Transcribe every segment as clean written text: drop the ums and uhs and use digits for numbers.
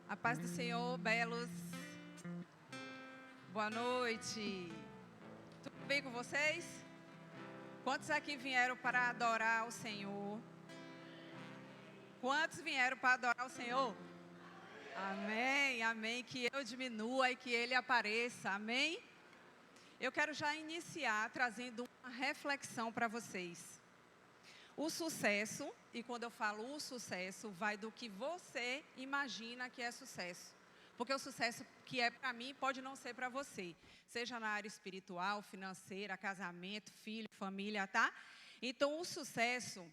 A paz do Senhor, belos. Boa noite. Tudo bem com vocês? Quantos aqui vieram para adorar o Senhor? Quantos vieram para adorar o Senhor? Amém, amém. Que eu diminua e que Ele apareça, amém? Eu quero já iniciar trazendo uma reflexão para vocês. O sucesso, e quando eu falo o sucesso, vai do que você imagina que é sucesso. Porque o sucesso que é para mim pode não ser para você. Seja na área espiritual, financeira, casamento, filho, família, tá? Então, o sucesso,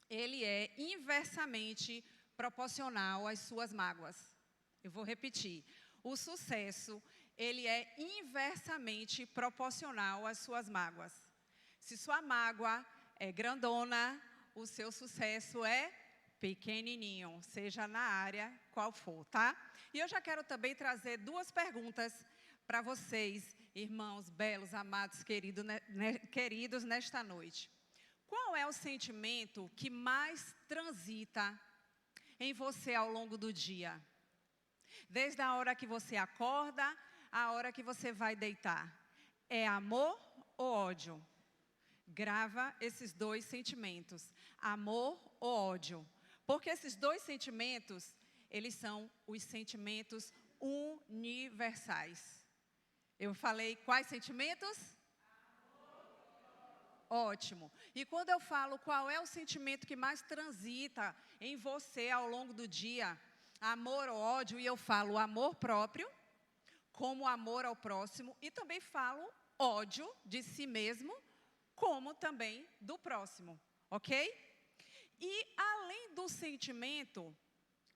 ele é inversamente proporcional às suas mágoas. Eu vou repetir. O sucesso, ele é inversamente proporcional às suas mágoas. Se sua mágoa é grandona, o seu sucesso é pequenininho, seja na área qual for, tá? E eu já quero também trazer duas perguntas para vocês, irmãos belos, amados, queridos nesta noite. Qual é o sentimento que mais transita em você ao longo do dia? Desde a hora que você acorda, a hora que você vai deitar. É amor ou ódio? Grava esses dois sentimentos, amor ou ódio. Porque esses dois sentimentos, eles são os sentimentos universais. Eu falei quais sentimentos? Ótimo. E quando eu falo qual é o sentimento que mais transita em você ao longo do dia, amor ou ódio, e eu falo amor próprio, como amor ao próximo, e também falo ódio de si mesmo, como também do próximo, ok? E além do sentimento,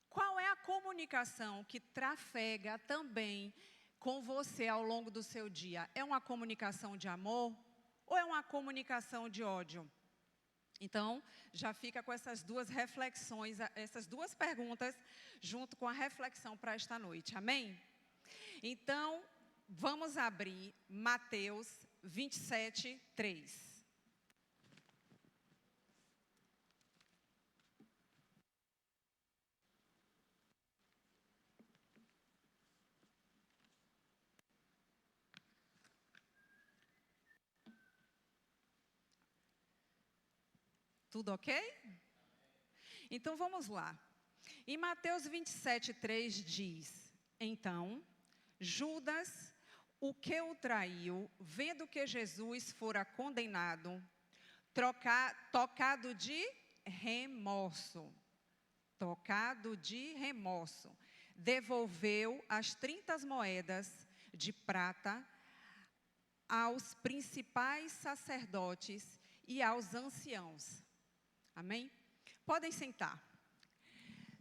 qual é a comunicação que trafega também com você ao longo do seu dia? É uma comunicação de amor ou é uma comunicação de ódio? Então, já fica com essas duas reflexões, essas duas perguntas, junto com a reflexão para esta noite, amém? Então, vamos abrir Mateus 27, 3. Tudo ok? Então, vamos lá. Em Mateus 27, 3 diz: Então, Judas, o que o traiu, vendo que Jesus fora condenado, tocado de remorso, devolveu as 30 moedas de prata aos principais sacerdotes e aos anciãos. Amém? Podem sentar.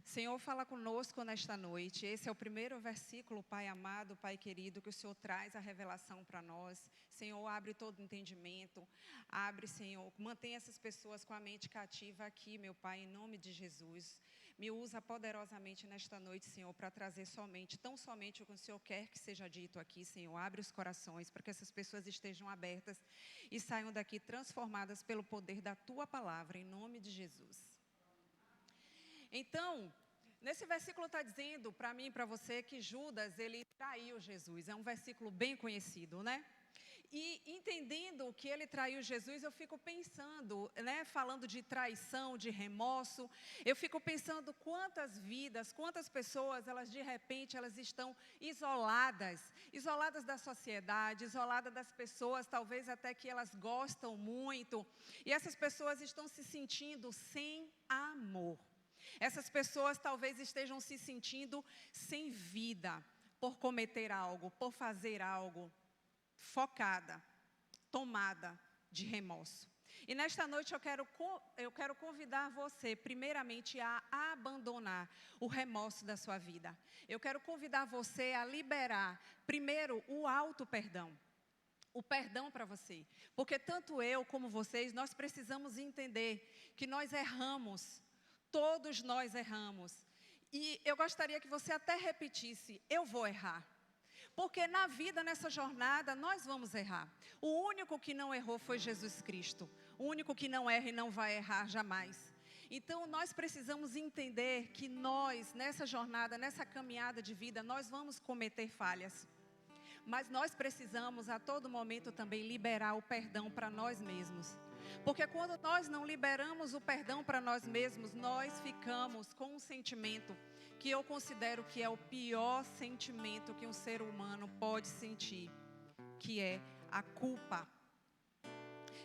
Senhor, fala conosco nesta noite. Esse é o primeiro versículo, Pai amado, Pai querido, que o Senhor traz a revelação para nós. Senhor, abre todo entendimento. Abre, Senhor, mantém essas pessoas com a mente cativa aqui, meu Pai, em nome de Jesus. Me usa poderosamente nesta noite, Senhor, para trazer somente, tão somente o que o Senhor quer que seja dito aqui, Senhor. Abre os corações para que essas pessoas estejam abertas e saiam daqui transformadas pelo poder da Tua palavra, em nome de Jesus. Então, nesse versículo está dizendo para mim e para você que Judas, ele traiu Jesus. É um versículo bem conhecido, né? E entendendo que ele traiu Jesus, eu fico pensando, né? Falando de traição, de remorso, eu fico pensando quantas vidas, quantas pessoas, elas de repente, elas estão isoladas da sociedade, isoladas das pessoas, talvez até que elas gostam muito. E essas pessoas estão se sentindo sem amor. Essas pessoas talvez estejam se sentindo sem vida por cometer algo, por fazer algo, focada, tomada de remorso. E nesta noite eu quero convidar você, primeiramente, a abandonar o remorso da sua vida. Eu quero convidar você a liberar, primeiro, o auto-perdão. O perdão para você. Porque tanto eu como vocês, nós precisamos entender que nós erramos. Todos nós erramos. E eu gostaria que você até repetisse: eu vou errar. Porque na vida, nessa jornada, nós vamos errar. O único que não errou foi Jesus Cristo. O único que não erra e não vai errar jamais. Então, nós precisamos entender que nós, nessa jornada, nessa caminhada de vida, nós vamos cometer falhas. Mas nós precisamos, a todo momento, também liberar o perdão para nós mesmos. Porque quando nós não liberamos o perdão para nós mesmos, nós ficamos com um sentimento que eu considero que é o pior sentimento que um ser humano pode sentir, que é a culpa.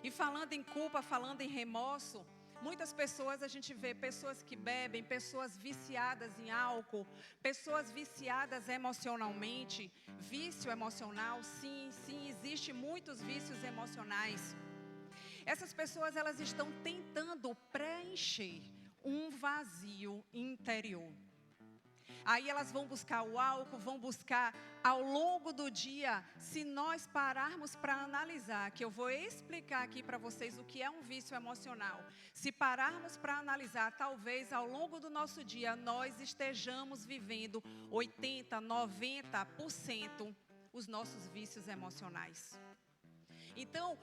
E falando em culpa, falando em remorso, muitas pessoas, a gente vê pessoas que bebem, pessoas viciadas em álcool, pessoas viciadas emocionalmente. Vício emocional, sim, existe muitos vícios emocionais. Essas pessoas, elas estão tentando preencher um vazio interior. Aí elas vão buscar o álcool, vão buscar ao longo do dia. Se nós pararmos para analisar, que eu vou explicar aqui para vocês o que é um vício emocional. Se pararmos para analisar, talvez ao longo do nosso dia nós estejamos vivendo 80%, 90% os nossos vícios emocionais. Então,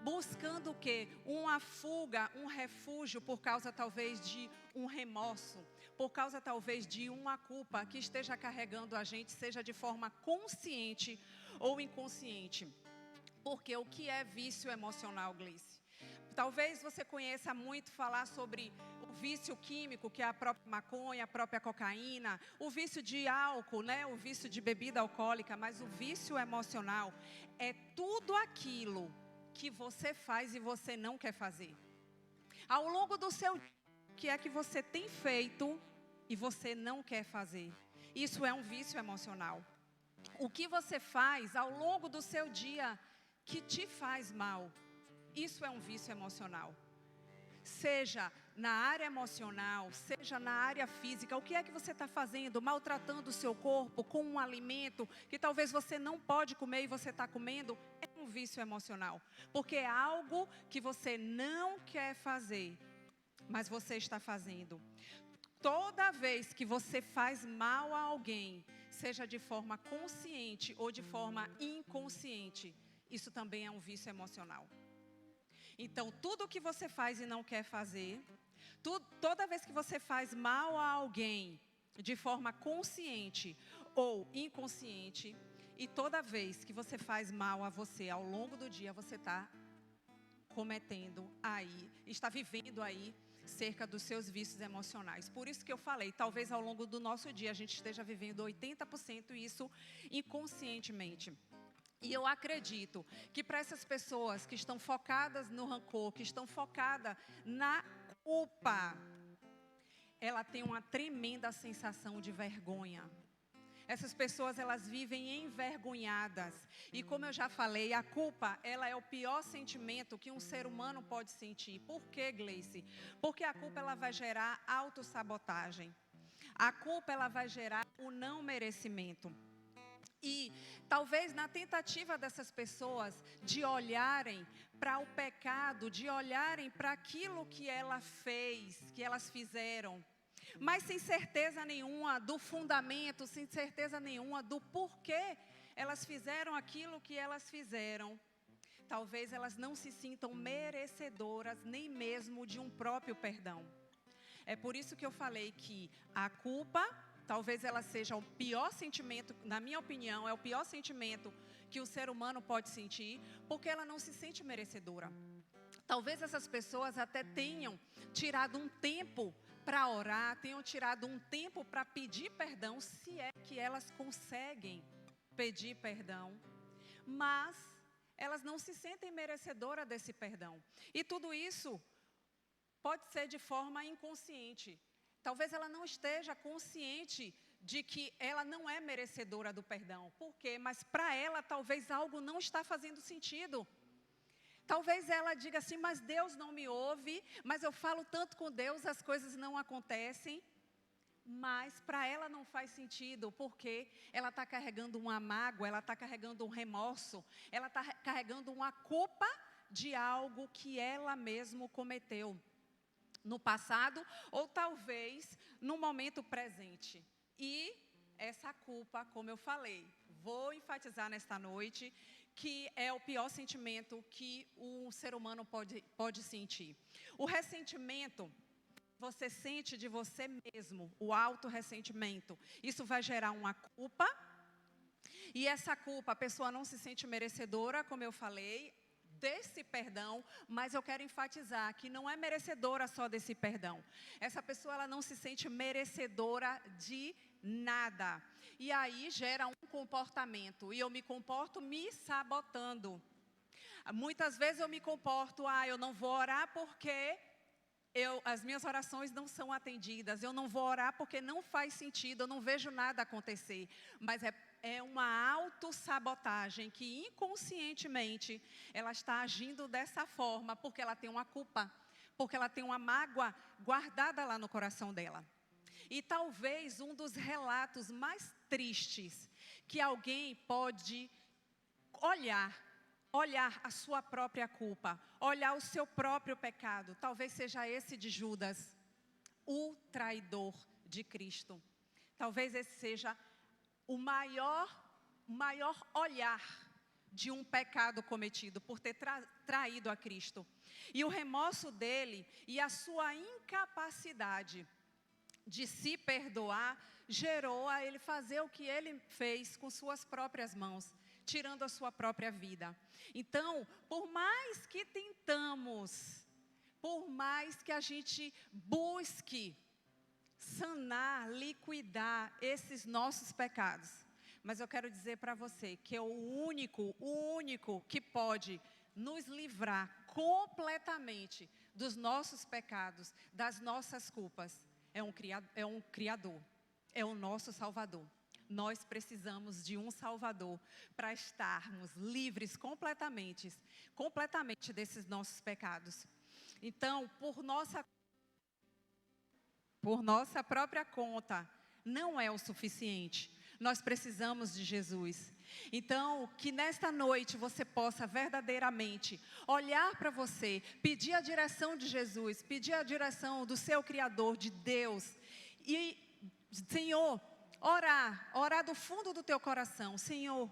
buscando o quê? Uma fuga, um refúgio por causa talvez de um remorso, por causa talvez de uma culpa que esteja carregando a gente, seja de forma consciente ou inconsciente. Porque o que é vício emocional, Gleice? Talvez você conheça muito falar sobre o vício químico, que é a própria maconha, a própria cocaína, o vício de álcool, né? O vício de bebida alcoólica, mas o vício emocional é tudo aquilo que você faz e você não quer fazer. Ao longo do seu dia, o que é que você tem feito e você não quer fazer? Isso é um vício emocional. O que você faz ao longo do seu dia que te faz mal? Isso é um vício emocional. Seja na área emocional, seja na área física, o que é que você está fazendo? Maltratando o seu corpo com um alimento que talvez você não pode comer e você está comendo? É um vício emocional. Porque é algo que você não quer fazer, mas você está fazendo. Toda vez que você faz mal a alguém, seja de forma consciente ou de forma inconsciente, isso também é um vício emocional. Então, tudo que você faz e não quer fazer, toda vez que você faz mal a alguém, de forma consciente ou inconsciente, e toda vez que você faz mal a você ao longo do dia, você está cometendo aí, está vivendo aí cerca dos seus vícios emocionais. Por isso que eu falei, talvez ao longo do nosso dia a gente esteja vivendo 80% isso inconscientemente. E eu acredito que para essas pessoas que estão focadas no rancor, que estão focadas na culpa, ela tem uma tremenda sensação de vergonha. Essas pessoas, elas vivem envergonhadas. E como eu já falei, a culpa, ela é o pior sentimento que um ser humano pode sentir. Por quê, Gleice? Porque a culpa, ela vai gerar autossabotagem. A culpa, ela vai gerar o não merecimento. E talvez na tentativa dessas pessoas de olharem para o pecado, de olharem para aquilo que ela fez, que elas fizeram, mas sem certeza nenhuma do fundamento, sem certeza nenhuma do porquê elas fizeram aquilo que elas fizeram. Talvez elas não se sintam merecedoras nem mesmo de um próprio perdão. É por isso que eu falei que a culpa, talvez ela seja o pior sentimento, na minha opinião, é o pior sentimento que o ser humano pode sentir, porque ela não se sente merecedora. Talvez essas pessoas até tenham tirado um tempo para orar, tenham tirado um tempo para pedir perdão, se é que elas conseguem pedir perdão, mas elas não se sentem merecedoras desse perdão. E tudo isso pode ser de forma inconsciente. Talvez ela não esteja consciente de que ela não é merecedora do perdão. Por quê? Mas para ela talvez algo não está fazendo sentido. Talvez ela diga assim, mas Deus não me ouve, mas eu falo tanto com Deus, as coisas não acontecem. Mas para ela não faz sentido, porque ela está carregando uma mágoa, ela está carregando um remorso, ela está carregando uma culpa de algo que ela mesma cometeu no passado, ou talvez no momento presente. E essa culpa, como eu falei, vou enfatizar nesta noite, que é o pior sentimento que um ser humano pode sentir. O ressentimento, você sente de você mesmo, o autorressentimento, isso vai gerar uma culpa. E essa culpa, a pessoa não se sente merecedora, como eu falei, desse perdão, mas eu quero enfatizar que não é merecedora só desse perdão. Essa pessoa, ela não se sente merecedora de nada. E aí gera um comportamento, e eu me comporto me sabotando. Muitas vezes eu me comporto, eu não vou orar porque as minhas orações não são atendidas, eu não vou orar porque não faz sentido, eu não vejo nada acontecer. Mas é uma autossabotagem que inconscientemente ela está agindo dessa forma porque ela tem uma culpa, porque ela tem uma mágoa guardada lá no coração dela. E talvez um dos relatos mais tristes que alguém pode olhar a sua própria culpa, olhar o seu próprio pecado, talvez seja esse de Judas, o traidor de Cristo. Talvez esse seja o maior olhar de um pecado cometido, por ter traído a Cristo. E o remorso dele e a sua incapacidade de se perdoar, gerou a ele fazer o que ele fez com suas próprias mãos, tirando a sua própria vida. Então, por mais que tentamos, por mais que a gente busque sanar, liquidar esses nossos pecados, mas eu quero dizer para você que é o único que pode nos livrar completamente dos nossos pecados, das nossas culpas, é um Criador, é o nosso Salvador. Nós precisamos de um Salvador para estarmos livres completamente desses nossos pecados. Então, por nossa própria conta, não é o suficiente. Nós precisamos de Jesus. Então, que nesta noite você possa verdadeiramente olhar para você, pedir a direção de Jesus, pedir a direção do seu Criador, de Deus. E, Senhor, orar do fundo do teu coração. Senhor,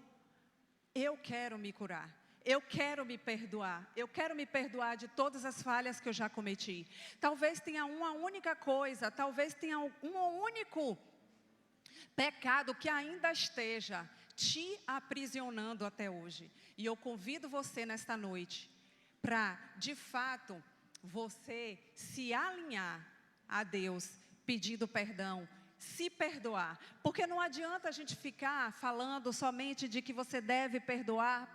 eu quero me curar. Eu quero me perdoar. Eu quero me perdoar de todas as falhas que eu já cometi. Talvez tenha uma única coisa, talvez tenha um único pecado que ainda esteja te aprisionando até hoje. E eu convido você nesta noite para, de fato, você se alinhar a Deus, pedindo perdão, se perdoar. Porque não adianta a gente ficar falando somente de que você deve perdoar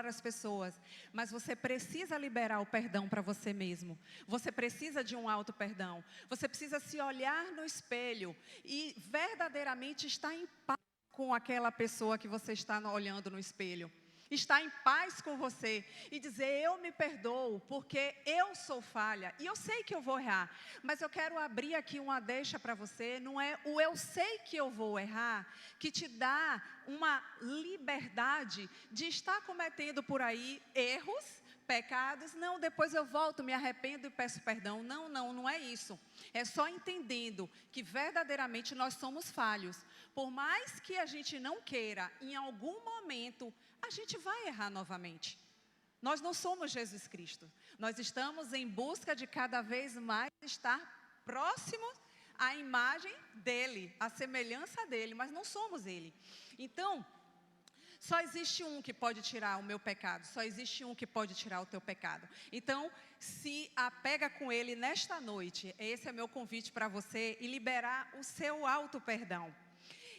as pessoas. Mas você precisa liberar o perdão para você mesmo. Você precisa de um auto perdão. Você precisa se olhar no espelho e verdadeiramente estar em paz com aquela pessoa que você está olhando no espelho. Estar em paz com você e dizer, eu me perdoo, porque eu sou falha, e eu sei que eu vou errar, mas eu quero abrir aqui uma deixa para você, não é o eu sei que eu vou errar, que te dá uma liberdade de estar cometendo por aí erros, pecados, não, depois eu volto, me arrependo e peço perdão. Não é isso. É só entendendo que verdadeiramente nós somos falhos. Por mais que a gente não queira, em algum momento, a gente vai errar novamente. Nós não somos Jesus Cristo. Nós estamos em busca de cada vez mais estar próximos à imagem dele, à semelhança dele, mas não somos ele. Então, só existe um que pode tirar o meu pecado, só existe um que pode tirar o teu pecado. Então, se apega com ele nesta noite, esse é meu convite para você, e liberar o seu auto-perdão.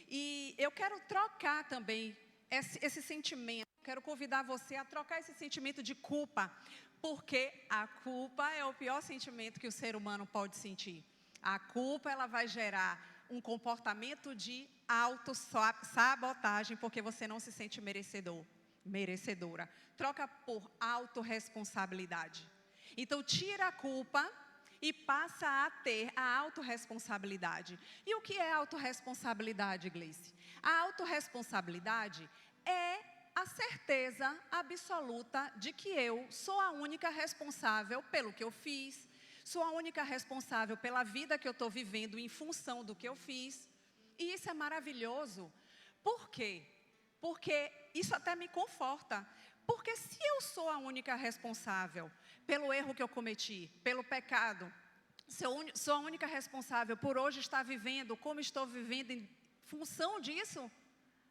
E eu quero trocar também esse sentimento, quero convidar você a trocar esse sentimento de culpa, porque a culpa é o pior sentimento que o ser humano pode sentir. A culpa, ela vai gerar um comportamento de autossabotagem, porque você não se sente merecedora. Troca por autorresponsabilidade. Então, tira a culpa e passa a ter a autorresponsabilidade. E o que é autorresponsabilidade, Gleice? A autorresponsabilidade é a certeza absoluta de que eu sou a única responsável pelo que eu fiz, sou a única responsável pela vida que eu estou vivendo em função do que eu fiz. E isso é maravilhoso. Por quê? Porque isso até me conforta. Porque se eu sou a única responsável pelo erro que eu cometi, pelo pecado, Sou a única responsável por hoje estar vivendo como estou vivendo em função disso,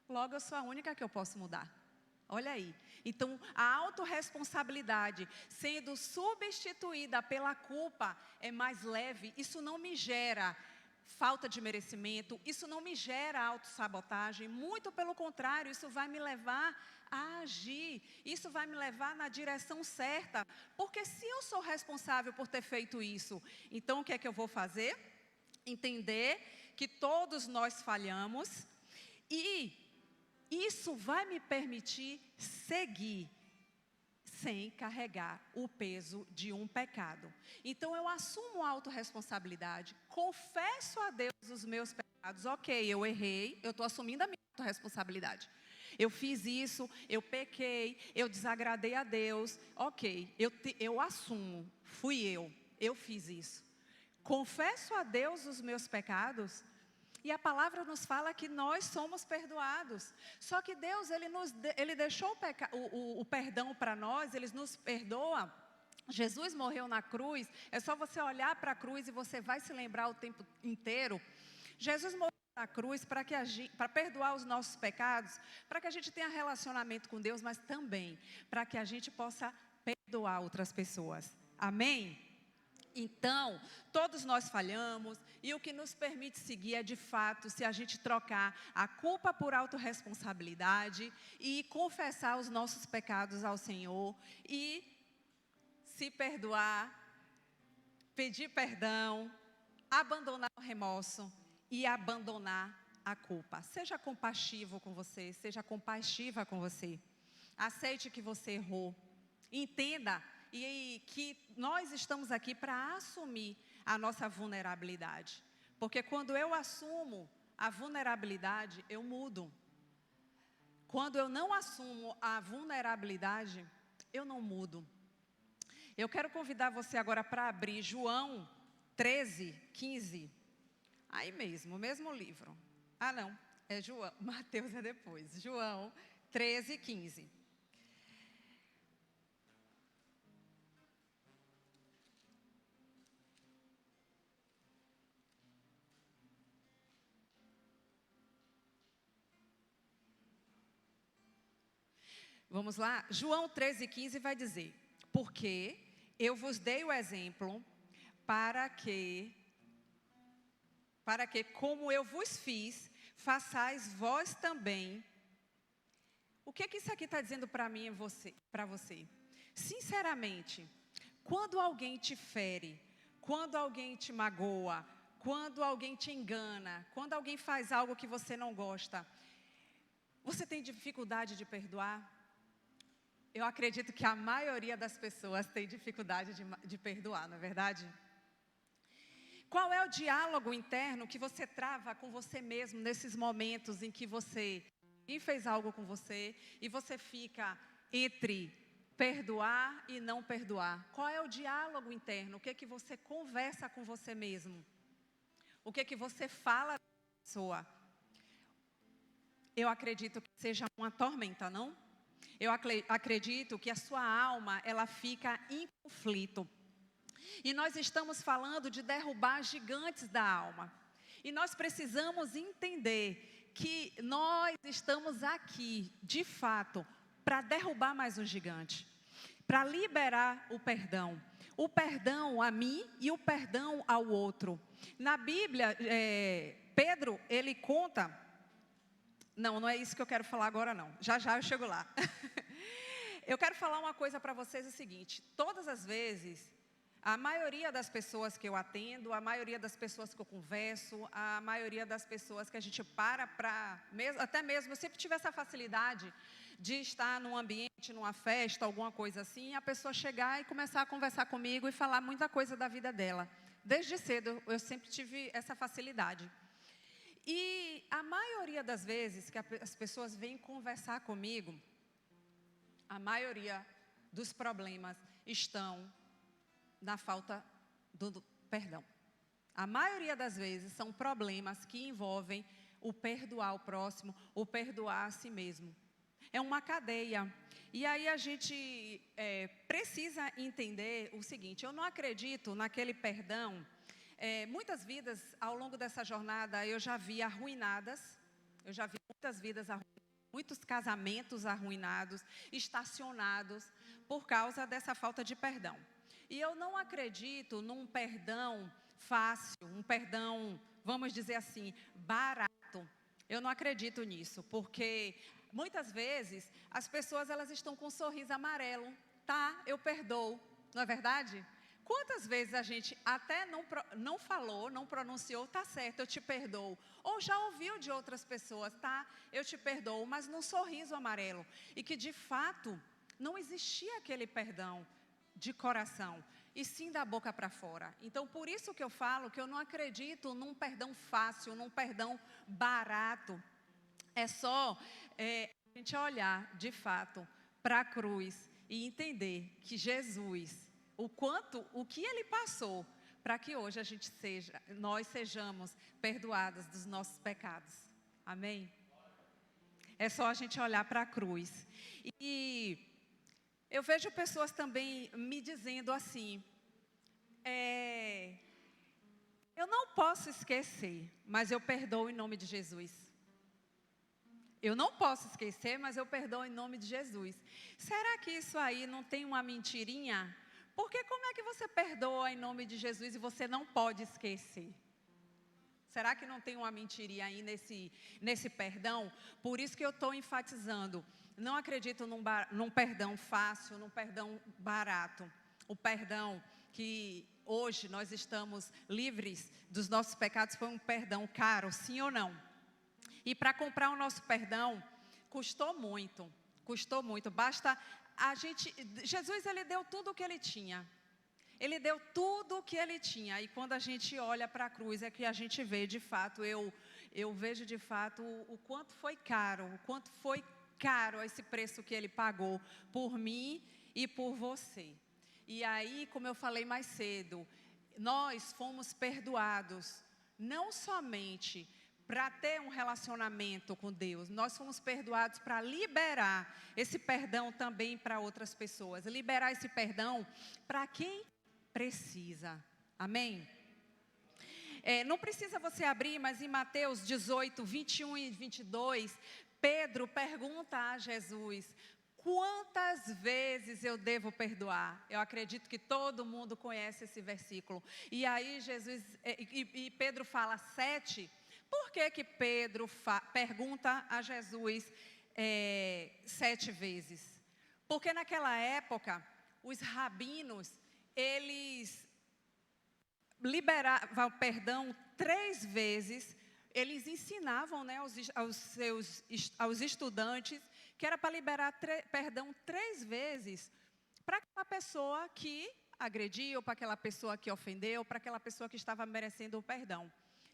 logo eu sou a única que eu posso mudar. Olha aí. Então, a autorresponsabilidade sendo substituída pela culpa é mais leve. Isso não me gera falta de merecimento, isso não me gera autossabotagem. Muito pelo contrário, isso vai me levar a agir. Isso vai me levar na direção certa. Porque se eu sou responsável por ter feito isso, então o que é que eu vou fazer? Entender que todos nós falhamos e isso vai me permitir seguir sem carregar o peso de um pecado. Então eu assumo a autorresponsabilidade, confesso a Deus os meus pecados. Ok, eu errei, eu estou assumindo a minha autorresponsabilidade. Eu fiz isso, eu pequei, eu desagradei a Deus. Ok, eu assumo, fui eu fiz isso. Confesso a Deus os meus pecados. E a palavra nos fala que nós somos perdoados. Só que Deus, Ele deixou o perdão para nós, Ele nos perdoa. Jesus morreu na cruz, é só você olhar para a cruz e você vai se lembrar o tempo inteiro. Jesus morreu na cruz para perdoar os nossos pecados, para que a gente tenha relacionamento com Deus, mas também para que a gente possa perdoar outras pessoas. Amém? Então, todos nós falhamos e o que nos permite seguir é, de fato, se a gente trocar a culpa por autorresponsabilidade e confessar os nossos pecados ao Senhor e se perdoar, pedir perdão, abandonar o remorso e abandonar a culpa. Seja compassivo com você, seja compassiva com você. Aceite que você errou. Entenda e que nós estamos aqui para assumir a nossa vulnerabilidade. Porque quando eu assumo a vulnerabilidade, eu mudo. Quando eu não assumo a vulnerabilidade, eu não mudo. Eu quero convidar você agora para abrir João 13, 15. Aí mesmo, o mesmo livro. Ah, não, é João, Mateus é depois. João 13, 15. Vamos lá? João 13, 15 vai dizer: porque eu vos dei o exemplo para que, como eu vos fiz, façais vós também. O que isso aqui está dizendo para mim e para você? Sinceramente, quando alguém te fere, quando alguém te magoa, quando alguém te engana, quando alguém faz algo que você não gosta, você tem dificuldade de perdoar? Eu acredito que a maioria das pessoas tem dificuldade de perdoar, não é verdade? Qual é o diálogo interno que você trava com você mesmo nesses momentos em que alguém fez algo com você e você fica entre perdoar e não perdoar? Qual é o diálogo interno? O que é que você conversa com você mesmo? O que é que você fala da pessoa? Eu acredito que seja uma tormenta, não? Eu acredito que a sua alma, ela fica em conflito. E nós estamos falando de derrubar gigantes da alma. E nós precisamos entender que nós estamos aqui, de fato, para derrubar mais um gigante. Para liberar o perdão. O perdão a mim e o perdão ao outro. Na Bíblia, Pedro, ele conta... Não é isso que eu quero falar agora não. Já eu chego lá. Eu quero falar uma coisa para vocês, o seguinte. Todas as vezes, a maioria das pessoas que eu atendo, a maioria das pessoas que eu converso, a maioria das pessoas que a gente até mesmo, eu sempre tive essa facilidade de estar num ambiente, numa festa, alguma coisa assim, a pessoa chegar e começar a conversar comigo e falar muita coisa da vida dela. Desde cedo, eu sempre tive essa facilidade. E a maioria das vezes que as pessoas vêm conversar comigo, a maioria dos problemas estão na falta do perdão. A maioria das vezes são problemas que envolvem o perdoar o próximo, o perdoar a si mesmo. É uma cadeia. E aí a gente precisa entender o seguinte: eu não acredito naquele perdão Muitas vidas, ao longo dessa jornada, eu já vi arruinadas, eu já vi muitas vidas arruinadas, muitos casamentos arruinados, estacionados, por causa dessa falta de perdão. E eu não acredito num perdão fácil, um perdão, vamos dizer assim, barato. Eu não acredito nisso, porque muitas vezes as pessoas elas estão com um sorriso amarelo. Tá, eu perdoo, não é verdade? Quantas vezes a gente até não falou, não pronunciou, tá certo, eu te perdoo. Ou já ouviu de outras pessoas, tá, eu te perdoo, mas num sorriso amarelo. E que de fato não existia aquele perdão de coração, e sim da boca para fora. Então por isso que eu falo que eu não acredito num perdão fácil, num perdão barato. É só a gente olhar de fato para a cruz e entender que Jesus, o que Ele passou para que hoje nós sejamos perdoados dos nossos pecados. Amém? É só a gente olhar para a cruz. E eu vejo pessoas também me dizendo assim, eu não posso esquecer, mas eu perdoo em nome de Jesus. Eu não posso esquecer, mas eu perdoo em nome de Jesus. Será que isso aí não tem uma mentirinha? Porque como é que você perdoa em nome de Jesus e você não pode esquecer? Será que não tem uma mentirinha aí nesse perdão? Por isso que eu estou enfatizando. Não acredito num perdão fácil, num perdão barato. O perdão que hoje nós estamos livres dos nossos pecados foi um perdão caro, sim ou não? E para comprar o nosso perdão, custou muito, custou muito. Jesus, Ele deu tudo o que Ele tinha. Ele deu tudo o que Ele tinha. E quando a gente olha para a cruz, é que a gente vê de fato, eu vejo de fato o quanto foi caro esse preço que Ele pagou por mim e por você. E aí, como eu falei mais cedo, nós fomos perdoados, não somente para ter um relacionamento com Deus, nós fomos perdoados para liberar esse perdão também para outras pessoas, liberar esse perdão para quem precisa, amém? Não precisa você abrir, mas em Mateus 18, 21 e 22, Pedro pergunta a Jesus, quantas vezes eu devo perdoar? Eu acredito que todo mundo conhece esse versículo, e aí Pedro fala 7. Por que Pedro pergunta a Jesus 7 vezes? Porque naquela época, os rabinos, eles liberavam perdão 3 vezes. Eles ensinavam, né, aos estudantes que era para liberar perdão 3 vezes para aquela pessoa que agrediu, para aquela pessoa que ofendeu, para aquela pessoa que estava merecendo o perdão.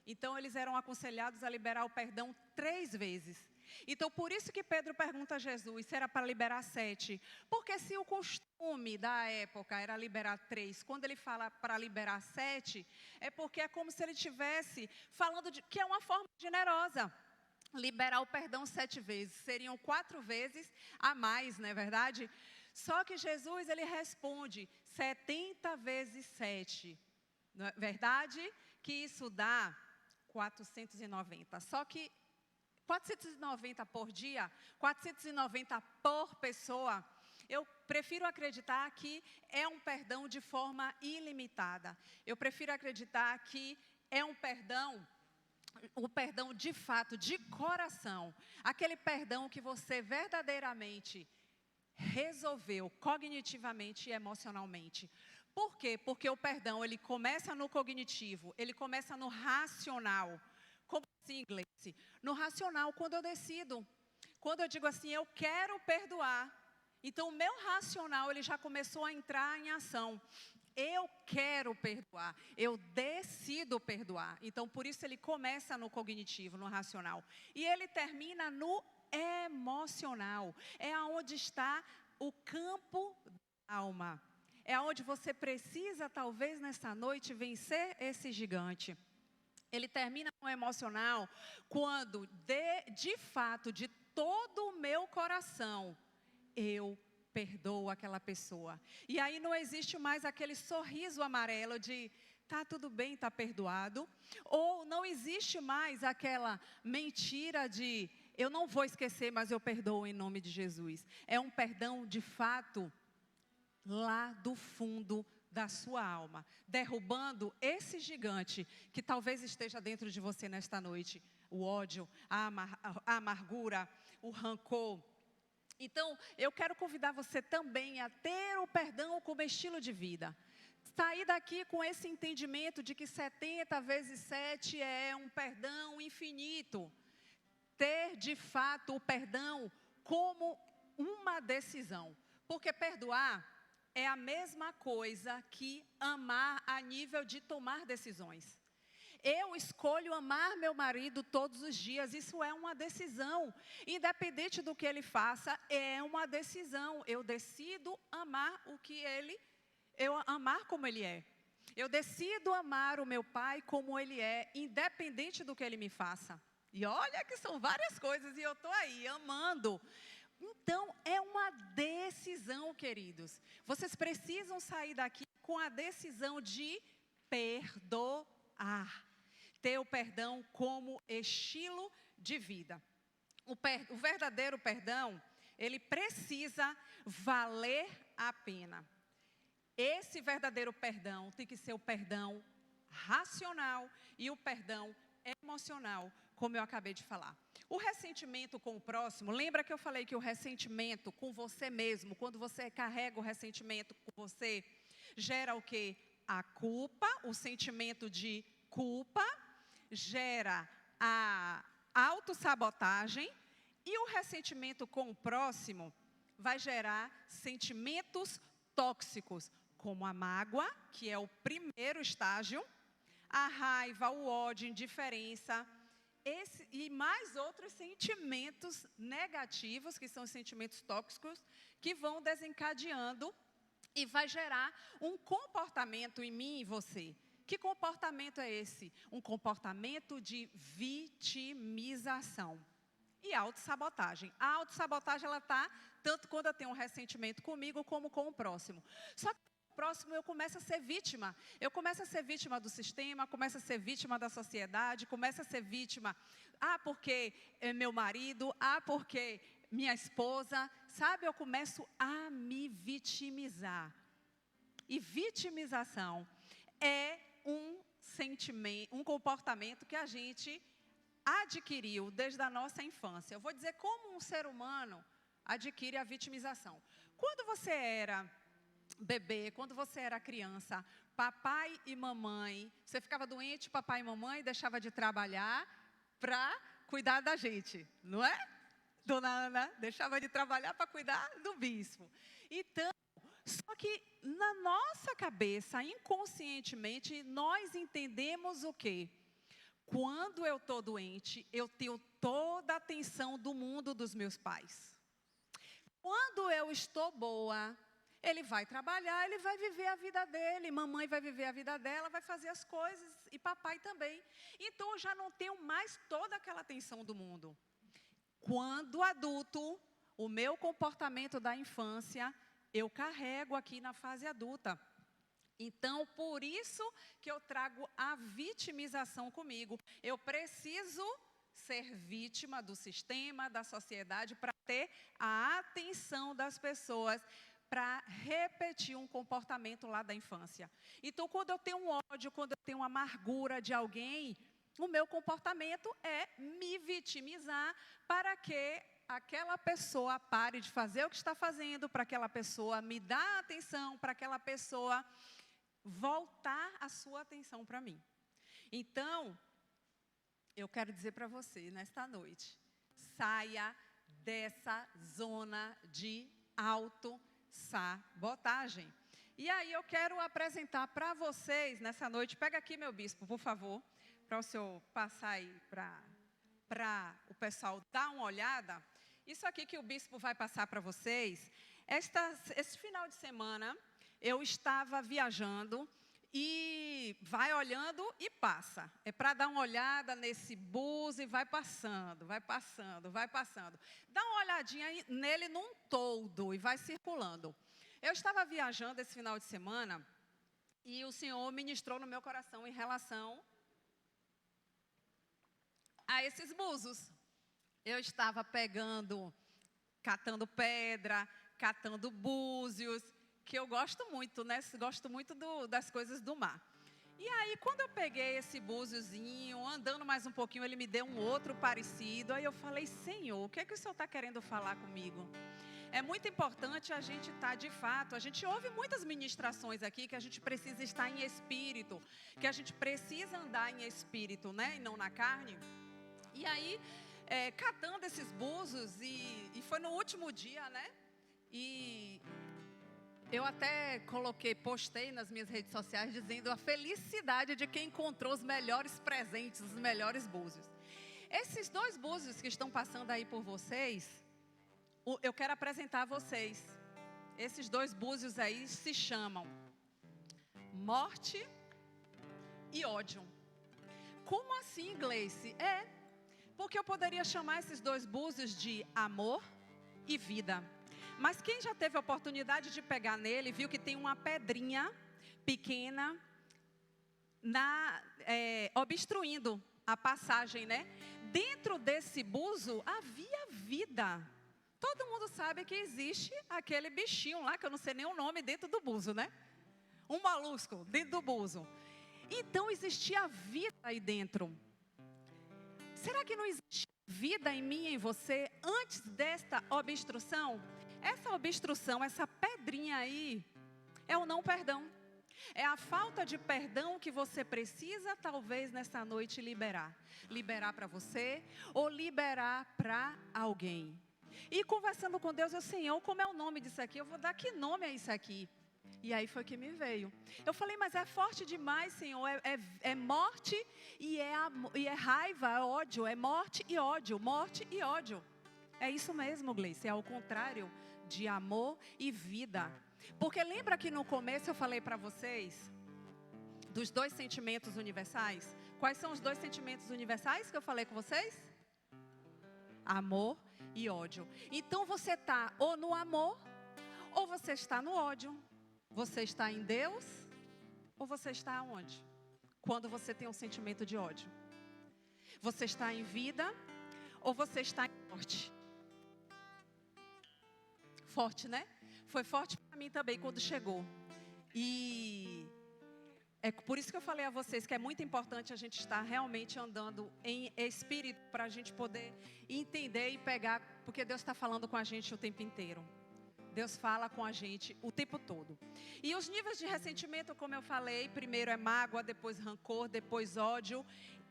Então, eles eram aconselhados a liberar o perdão 3 vezes. Então, por isso que Pedro pergunta a Jesus se era para liberar 7. Porque se o costume da época era liberar 3, quando ele fala para liberar 7, é porque é como se ele estivesse falando que é uma forma generosa. Liberar o perdão 7 vezes. Seriam 4 vezes a mais, não é verdade? Só que Jesus, ele responde 70 vezes 7. Não é verdade? Que isso dá 490. Só que 490 por dia, 490 por pessoa, eu prefiro acreditar que é um perdão de forma ilimitada. Eu prefiro acreditar que é um perdão, o perdão de fato, de coração. Aquele perdão que você verdadeiramente resolveu cognitivamente e emocionalmente. Por quê? Porque o perdão, ele começa no cognitivo, ele começa no racional. Como assim, Gleice? No racional, quando eu decido. Quando eu digo assim, eu quero perdoar. Então, o meu racional, ele já começou a entrar em ação. Eu quero perdoar, eu decido perdoar. Então, por isso ele começa no cognitivo, no racional. E ele termina no emocional. É aonde está o campo da alma. É onde você precisa, talvez, nessa noite, vencer esse gigante. Ele termina no emocional quando, de fato, de todo o meu coração, eu perdoo aquela pessoa. E aí não existe mais aquele sorriso amarelo de, tá tudo bem, tá perdoado. Ou não existe mais aquela mentira de eu não vou esquecer, mas eu perdoo em nome de Jesus. É um perdão de fato lá do fundo da sua alma, derrubando esse gigante que talvez esteja dentro de você nesta noite. O ódio, a amargura, o rancor. Então, eu quero convidar você também a ter o perdão como estilo de vida. Sair daqui com esse entendimento de que 70 vezes 7 é um perdão infinito. Ter, de fato, o perdão como uma decisão. Porque perdoar é a mesma coisa que amar a nível de tomar decisões. Eu escolho amar meu marido todos os dias, isso é uma decisão. Independente do que ele faça, é uma decisão. Eu decido amar amar como ele é. Eu decido amar o meu pai como ele é, independente do que ele me faça. E olha que são várias coisas e eu estou aí amando. Então, é uma decisão, queridos. Vocês precisam sair daqui com a decisão de perdoar. Ter o perdão como estilo de vida. O verdadeiro perdão, ele precisa valer a pena. Esse verdadeiro perdão tem que ser o perdão racional e o perdão emocional, como eu acabei de falar. O ressentimento com o próximo, lembra que eu falei que o ressentimento com você mesmo, quando você carrega o ressentimento com você, gera o quê? A culpa, o sentimento de culpa, gera a autossabotagem e o ressentimento com o próximo vai gerar sentimentos tóxicos, como a mágoa, que é o primeiro estágio, a raiva, o ódio, a indiferença, e mais outros sentimentos negativos, que são os sentimentos tóxicos, que vão desencadeando e vai gerar um comportamento em mim e você. Que comportamento é esse? Um comportamento de vitimização e autossabotagem. A autossabotagem, ela está tanto quando eu tenho um ressentimento comigo, como com o próximo. Só que o próximo eu começo a ser vítima. Eu começo a ser vítima do sistema, começo a ser vítima da sociedade, começo a ser vítima, porque é meu marido, porque minha esposa, sabe? Eu começo a me vitimizar. E vitimização é um sentimento, um comportamento que a gente adquiriu desde a nossa infância. Eu vou dizer como um ser humano adquire a vitimização. Quando você era bebê, quando você era criança, papai e mamãe, você ficava doente, papai e mamãe deixava de trabalhar para cuidar da gente, não é? Dona Ana deixava de trabalhar para cuidar do bispo. Então, só que na nossa cabeça, inconscientemente, nós entendemos o quê? Quando eu estou doente, eu tenho toda a atenção do mundo dos meus pais. Quando eu estou boa, ele vai trabalhar, ele vai viver a vida dele, mamãe vai viver a vida dela, vai fazer as coisas e papai também. Então, eu já não tenho mais toda aquela atenção do mundo. Quando adulto, o meu comportamento da infância, eu carrego aqui na fase adulta. Então, por isso que eu trago a vitimização comigo. Eu preciso ser vítima do sistema, da sociedade, para ter a atenção das pessoas, para repetir um comportamento lá da infância. Então, quando eu tenho um ódio, quando eu tenho uma amargura de alguém, o meu comportamento é me vitimizar para que aquela pessoa pare de fazer o que está fazendo, para aquela pessoa me dar atenção, para aquela pessoa voltar a sua atenção para mim. Então, eu quero dizer para você, nesta noite, saia dessa zona de autossabotagem. E aí eu quero apresentar para vocês, nessa noite, pega aqui meu bispo, por favor, para o senhor passar aí para o pessoal dar uma olhada. Isso aqui que o bispo vai passar para vocês, esse final de semana, eu estava viajando e vai olhando e passa. É para dar uma olhada nesse bus e vai passando, vai passando, vai passando. Dá uma olhadinha nele num todo e vai circulando. Eu estava viajando esse final de semana E o Senhor ministrou no meu coração em relação a esses búzios. Eu estava catando pedra, catando búzios, que eu gosto muito, né? Gosto muito das coisas do mar. E aí, quando eu peguei esse búziozinho, andando mais um pouquinho, ele me deu um outro parecido. Aí eu falei, Senhor, o que é que o Senhor está querendo falar comigo? É muito importante a gente estar de fato, a gente ouve muitas ministrações aqui que a gente precisa estar em espírito, que a gente precisa andar em espírito, né? E não na carne. E aí, catando esses búzios, e foi no último dia, né? E eu até postei nas minhas redes sociais dizendo a felicidade de quem encontrou os melhores presentes, os melhores búzios. Esses 2 búzios que estão passando aí por vocês, eu quero apresentar a vocês. Esses 2 búzios aí se chamam morte e ódio. Como assim, Gleice? Porque eu poderia chamar esses 2 búzios de amor e vida. Mas quem já teve a oportunidade de pegar nele, viu que tem uma pedrinha pequena obstruindo a passagem, né? Dentro desse buzo havia vida. Todo mundo sabe que existe aquele bichinho lá, que eu não sei nem o nome, dentro do buzo, né? Um molusco dentro do buzo. Então existia vida aí dentro. Será que não existe vida em mim e em você antes desta obstrução? Essa obstrução, essa pedrinha aí, é o não perdão. É a falta de perdão que você precisa, talvez, nessa noite liberar. Liberar para você ou liberar para alguém. E conversando com Deus, eu, Senhor, como é o nome disso aqui? Eu vou dar que nome é isso aqui? E aí foi que me veio. Eu falei, mas é forte demais, Senhor. É morte e é raiva, é ódio. É morte e ódio, morte e ódio. É isso mesmo, Gleice, é ao contrário de amor e vida. Porque lembra que no começo eu falei para vocês dos 2 sentimentos universais? Quais são os 2 sentimentos universais que eu falei com vocês? Amor e ódio. Então você está ou no amor ou você está no ódio. Você está em Deus ou você está onde? Quando você tem um sentimento de ódio. Você está em vida ou você está em morte? Forte, né? Foi forte para mim também quando chegou. E é por isso que eu falei a vocês que é muito importante a gente estar realmente andando em espírito, para a gente poder entender e pegar, porque Deus está falando com a gente o tempo inteiro. Deus fala com a gente o tempo todo. E os níveis de ressentimento, como eu falei, primeiro é mágoa, depois rancor, depois ódio,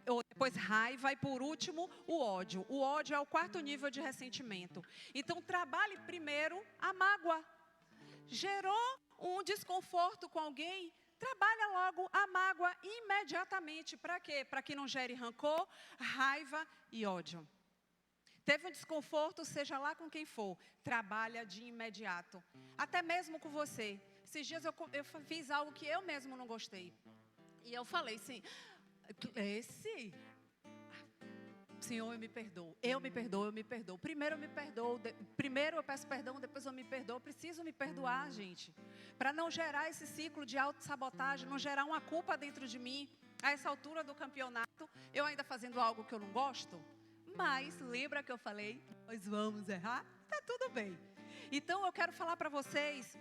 ou depois raiva e por último o ódio. O ódio é o 4º nível de ressentimento. Então trabalhe primeiro a mágoa. Gerou um desconforto com alguém, trabalha logo a mágoa imediatamente. Para quê? Para que não gere rancor, raiva e ódio. Teve um desconforto, seja lá com quem for, trabalha de imediato. Até mesmo com você. Esses dias eu fiz algo que eu mesmo não gostei. E eu falei assim, Senhor, eu me perdoo. Eu me perdoo. Primeiro eu me perdoo. Primeiro eu peço perdão, depois eu me perdoo. Eu preciso me perdoar, gente. Para não gerar esse ciclo de autossabotagem, não gerar uma culpa dentro de mim. A essa altura do campeonato, eu ainda fazendo algo que eu não gosto. Mas lembra que eu falei, nós vamos errar? Tá tudo bem. Então eu quero falar para vocês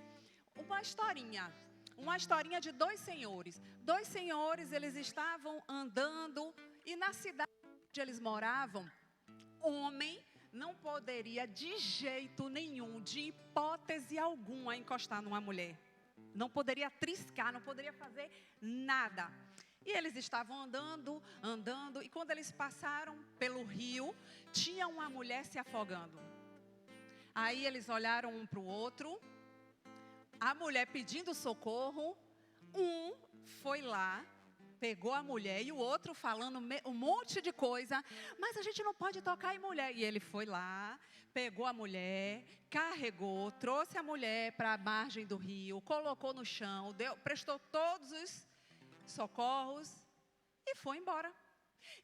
uma historinha de 2 senhores. 2 senhores, eles estavam andando e na cidade onde eles moravam, homem não poderia de jeito nenhum, de hipótese alguma, encostar numa mulher. Não poderia triscar, não poderia fazer nada. E eles estavam andando, e quando eles passaram pelo rio, tinha uma mulher se afogando. Aí eles olharam um para o outro, a mulher pedindo socorro, um foi lá, pegou a mulher e o outro falando um monte de coisa, mas a gente não pode tocar em mulher. E ele foi lá, pegou a mulher, carregou, trouxe a mulher para a margem do rio, colocou no chão, prestou todos os socorros e foi embora.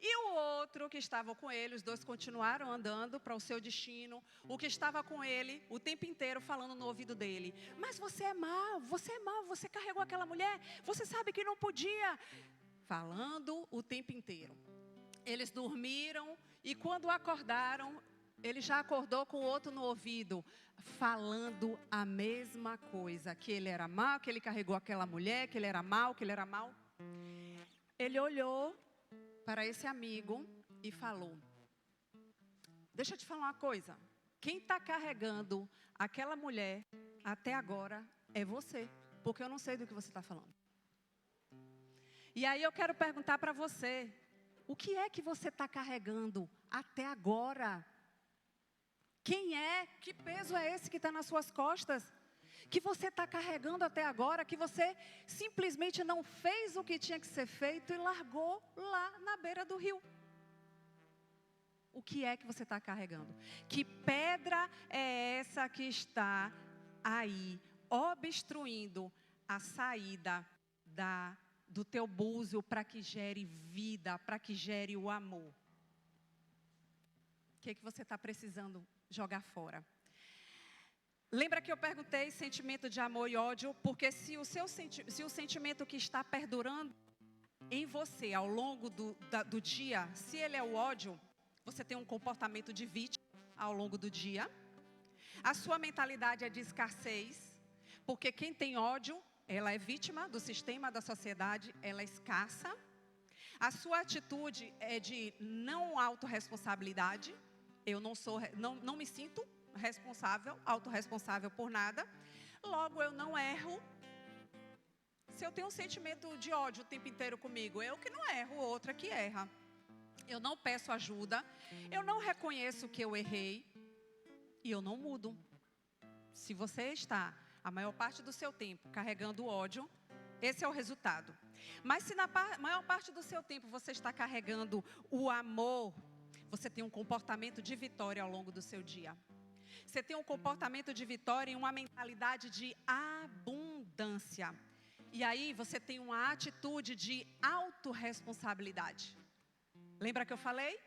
E o outro que estava com ele, os dois continuaram andando para o seu destino. O que estava com ele o tempo inteiro falando no ouvido dele: mas você é mau, você carregou aquela mulher, você sabe que não podia. Falando o tempo inteiro. Eles dormiram e quando acordaram, ele já acordou com o outro no ouvido, falando a mesma coisa, que ele era mau, que ele carregou aquela mulher, que ele era mau, que ele era mau. Ele olhou para esse amigo e falou: deixa eu te falar uma coisa, quem está carregando aquela mulher até agora é você, porque eu não sei do que você está falando. E aí eu quero perguntar para você, o que é que você está carregando até agora? Quem é? Que peso é esse que está nas suas costas? Que você está carregando até agora, que você simplesmente não fez o que tinha que ser feito e largou lá na beira do rio. O que é que você está carregando? Que pedra é essa que está aí, obstruindo a saída do teu búzio para que gere vida, para que gere o amor? O que é que você está precisando jogar fora? Lembra que eu perguntei sentimento de amor e ódio? Porque se o sentimento que está perdurando em você ao longo do dia, se ele é o ódio, você tem um comportamento de vítima ao longo do dia. A sua mentalidade é de escassez, porque quem tem ódio, ela é vítima do sistema, da sociedade, ela é escassa. A sua atitude é de não autorresponsabilidade. Eu não me sinto autorresponsável por nada. Logo, eu não erro. Se eu tenho um sentimento de ódio o tempo inteiro comigo, eu que não erro, outra que erra. Eu não peço ajuda, eu não reconheço que eu errei e eu não mudo. Se você está a maior parte do seu tempo carregando ódio, esse é o resultado. Mas se na maior parte do seu tempo você está carregando o amor, você tem um comportamento de vitória ao longo do seu dia. Você tem um comportamento de vitória e uma mentalidade de abundância. E aí você tem uma atitude de autorresponsabilidade. Lembra que eu falei?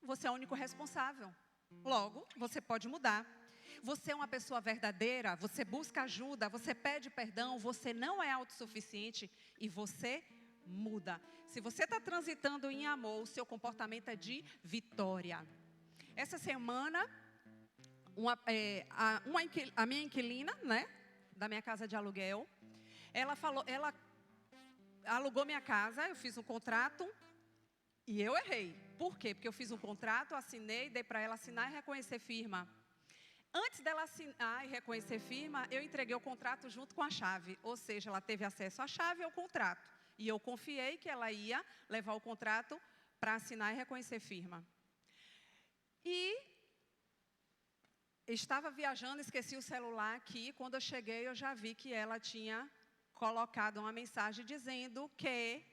Você é o único responsável. Logo, você pode mudar. Você é uma pessoa verdadeira, você busca ajuda, você pede perdão, você não é autossuficiente e você muda. Se você está transitando em amor, o seu comportamento é de vitória. Essa semana, a minha inquilina, né, da minha casa de aluguel, ela alugou minha casa, eu fiz um contrato e eu errei. Por quê? Porque eu fiz um contrato, assinei, dei para ela assinar e reconhecer firma. Antes dela assinar e reconhecer firma, eu entreguei o contrato junto com a chave. Ou seja, ela teve acesso à chave e ao contrato. E eu confiei que ela ia levar o contrato para assinar e reconhecer firma. E estava viajando, esqueci o celular aqui. Quando eu cheguei, eu já vi que ela tinha colocado uma mensagem dizendo que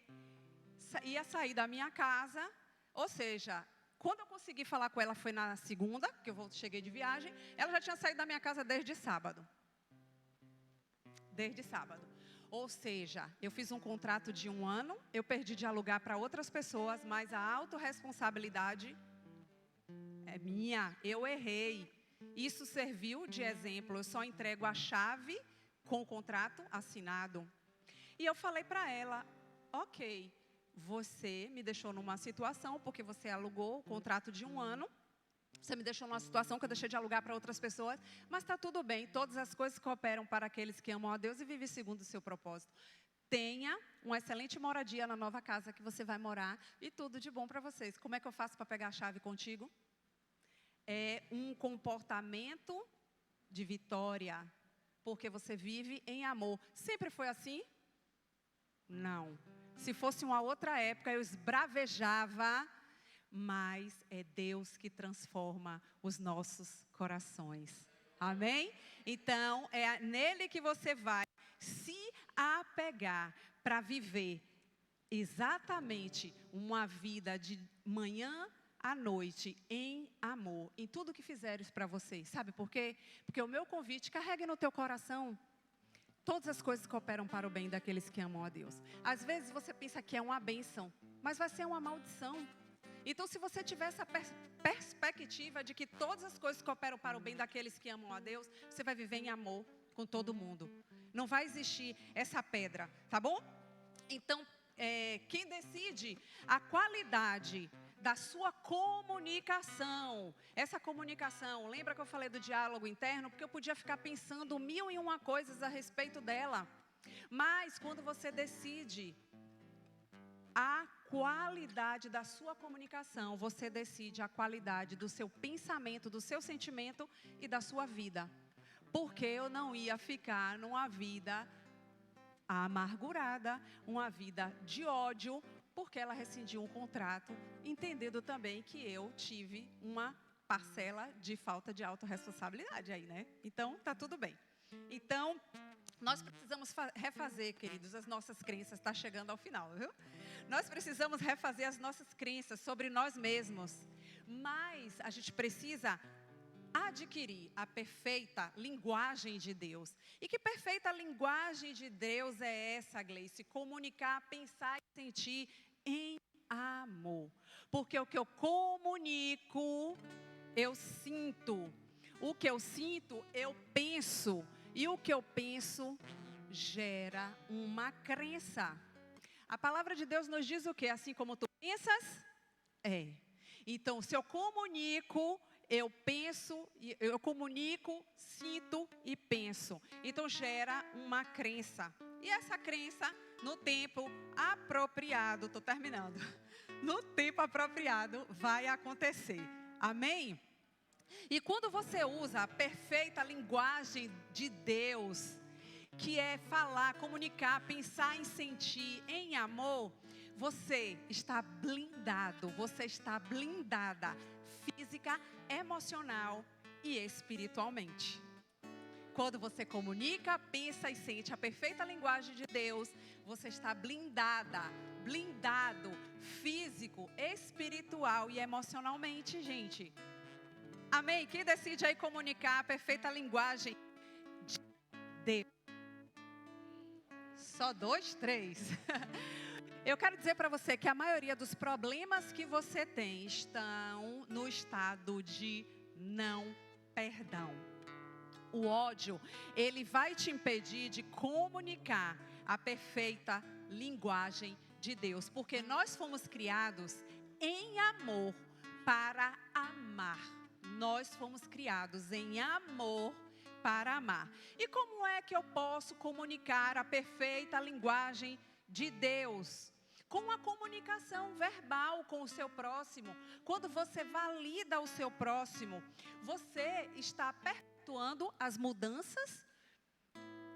ia sair da minha casa. Ou seja, quando eu consegui falar com ela foi na segunda, que eu cheguei de viagem, ela já tinha saído da minha casa desde sábado. Desde sábado. Ou seja, eu fiz um contrato de 1 ano, eu perdi de alugar para outras pessoas, mas a autorresponsabilidade é minha, eu errei. Isso serviu de exemplo, eu só entrego a chave com o contrato assinado. E eu falei para ela, ok, você me deixou numa situação, porque você alugou o contrato de 1 ano, você me deixou numa situação que eu deixei de alugar para outras pessoas, mas está tudo bem, todas as coisas cooperam para aqueles que amam a Deus e vivem segundo o seu propósito. Tenha uma excelente moradia na nova casa que você vai morar e tudo de bom para vocês. Como é que eu faço para pegar a chave contigo? É um comportamento de vitória, porque você vive em amor. Sempre foi assim? Não. Se fosse uma outra época, eu esbravejava, mas é Deus que transforma os nossos corações. Amém? Então, é nele que você vai se apegar para viver exatamente uma vida de manhã à noite em amor, em tudo que fizeres para vocês. Sabe por quê? Porque o meu convite, carregue no teu coração. Todas as coisas cooperam para o bem daqueles que amam a Deus. Às vezes você pensa que é uma bênção mas vai ser uma maldição. Então, se você tiver essa perspectiva de que todas as coisas cooperam para o bem daqueles que amam a Deus, você vai viver em amor com todo mundo. Não vai existir essa pedra, tá bom? Então, quem decide a qualidade da sua comunicação, essa comunicação, lembra que eu falei do diálogo interno? Porque eu podia ficar pensando 1001 coisas a respeito dela. Mas quando você decide a qualidade da sua comunicação, você decide a qualidade do seu pensamento, do seu sentimento e da sua vida. Porque eu não ia ficar numa vida amargurada, uma vida de ódio, porque ela rescindiu um contrato, entendendo também que eu tive uma parcela de falta de autorresponsabilidade aí, né? Então, tá tudo bem. Então, nós precisamos refazer, queridos, as nossas crenças. Está chegando ao final, viu? Nós precisamos refazer as nossas crenças sobre nós mesmos. Mas a gente precisa adquirir a perfeita linguagem de Deus. E que perfeita linguagem de Deus é essa, Gleice? Comunicar, pensar e sentir em amor. Porque o que eu comunico, eu sinto. O que eu sinto, eu penso. E o que eu penso gera uma crença. A palavra de Deus nos diz o quê? Assim como tu pensas, é. Então, se eu comunico, eu penso, eu comunico, sinto e penso. Então, gera uma crença. E essa crença, no tempo apropriado, estou terminando. No tempo apropriado, vai acontecer. Amém? E quando você usa a perfeita linguagem de Deus, que é falar, comunicar, pensar e sentir em amor, você está blindado, você está blindada física, emocional e espiritualmente. Quando você comunica, pensa e sente a perfeita linguagem de Deus, você está blindada, blindado físico, espiritual e emocionalmente, gente. Amém? Quem decide aí comunicar a perfeita linguagem de Deus? Só 2, 3. Eu quero dizer para você que a maioria dos problemas que você tem estão no estado de não perdão. O ódio, ele vai te impedir de comunicar a perfeita linguagem de Deus. Porque nós fomos criados em amor para amar. Nós fomos criados em amor para amar. E como é que eu posso comunicar a perfeita linguagem de Deus? Com a comunicação verbal com o seu próximo. Quando você valida o seu próximo, você está perpetuando as mudanças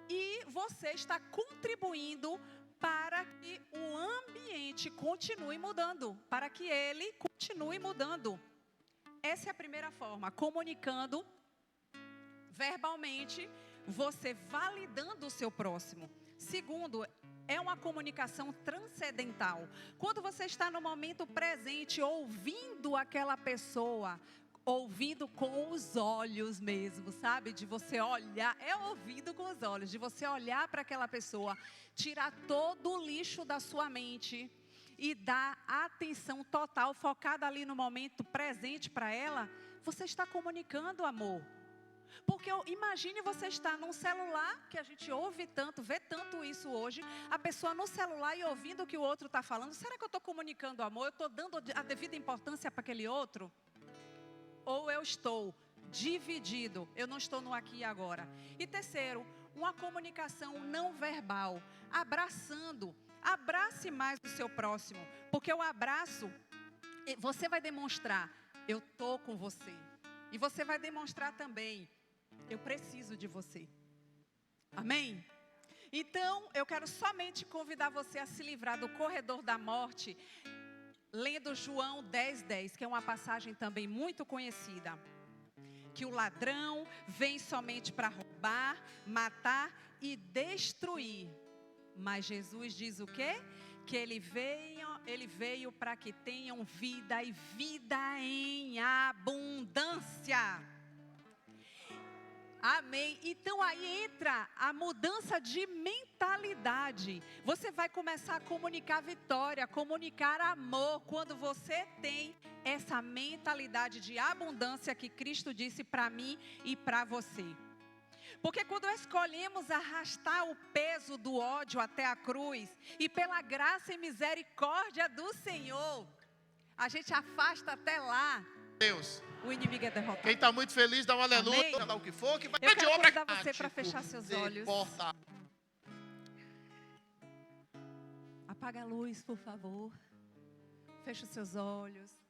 e você está contribuindo para que o ambiente continue mudando, para que ele continue mudando. Essa é a primeira forma, comunicando verbalmente, você validando o seu próximo. Segundo, é uma comunicação transcendental. Quando você está no momento presente, ouvindo aquela pessoa, ouvindo com os olhos mesmo, sabe? De você olhar, é ouvindo com os olhos, de você olhar para aquela pessoa, tirar todo o lixo da sua mente e dar atenção total, focada ali no momento presente para ela, você está comunicando amor. Porque imagine você estar num celular, que a gente ouve tanto, vê tanto isso hoje, a pessoa no celular e ouvindo o que o outro está falando, será que eu estou comunicando amor? Eu estou dando a devida importância para aquele outro? Ou eu estou dividido, eu não estou no aqui e agora. E terceiro, uma comunicação não verbal, abraçando. Abrace mais o seu próximo, porque o abraço, você vai demonstrar, eu estou com você. E você vai demonstrar também, eu preciso de você. Amém? Então, eu quero somente convidar você a se livrar do corredor da morte, lendo João 10:10, que é uma passagem também muito conhecida. Que o ladrão vem somente para roubar, matar e destruir. Mas Jesus diz o quê? Que ele veio para que tenham vida e vida em abundância. Amém. Então aí entra a mudança de mentalidade. Você vai começar a comunicar vitória, comunicar amor, quando você tem essa mentalidade de abundância que Cristo disse para mim e para você. Porque quando escolhemos arrastar o peso do ódio até a cruz, e pela graça e misericórdia do Senhor, a gente afasta até lá. Deus. O inimigo é derrotado. Quem está muito feliz, dá um aleluia. Amém. Dá o que for, que vai Eu de quero obra convidar você para fechar seus olhos. Apaga a luz, por favor. Feche os seus olhos.